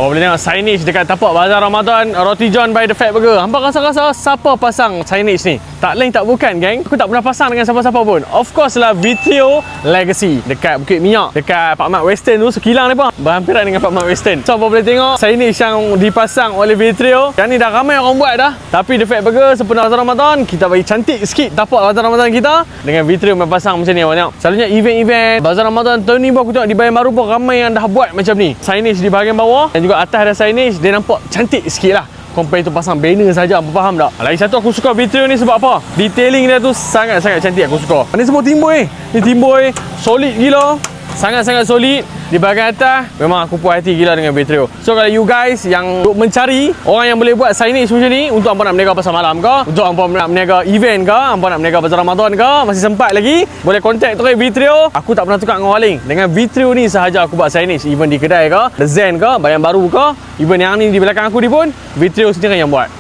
Oh, boleh tengok signage dekat tapak Bazar Ramadan Roti John by The Fat Burger. Hampa rasa-rasa siapa pasang signage ni? Tak lain tak bukan, geng. Aku tak pernah pasang dengan siapa-siapa pun. Of course lah Vitrio Legacy dekat Bukit Minyak, dekat Pak Mat Western tu, sekilang ni pun berhampiran dengan Pak Mat Western. So, apa boleh tengok signage yang dipasang oleh Vitrio. Yang ni dah ramai orang buat dah. Tapi The Fat Burger sempena Bazar Ramadan, kita bagi cantik sikit tapak Bazar Ramadan kita dengan Vitrio yang pasang macam ni, awak tengok. Selalunya event-event Bazar Ramadan tahun ni pun aku tengok di Bayan Baru pun ramai yang dah buat macam ni. Signage di bahagian bawah dan juga atas ada signage, dia nampak cantik sikit lah compare tu pasang banner saja. Apa faham tak? Lagi satu aku suka Vitrio ni sebab apa? Detailing dia tu sangat-sangat cantik, aku suka. Ni semua timbul ni timbul solid gila, sangat-sangat solid. Di bahagian atas memang aku puas hati gila dengan Vitrio. So kalau you guys yang mencari orang yang boleh buat signage macam ni untuk hampa nak berniaga pasar malam ke, untuk hampa nak berniaga event ke, hampa nak berniaga Bazar Ramadan ke, masih sempat lagi, boleh contact terus Vitrio. Aku tak pernah tukar dengan orang lain. Dengan Vitrio ni sahaja aku buat signage, even di kedai ke, The Zen ke, Bayan Baru ke, even yang ni di belakang aku ni pun Vitrio sendiri yang buat.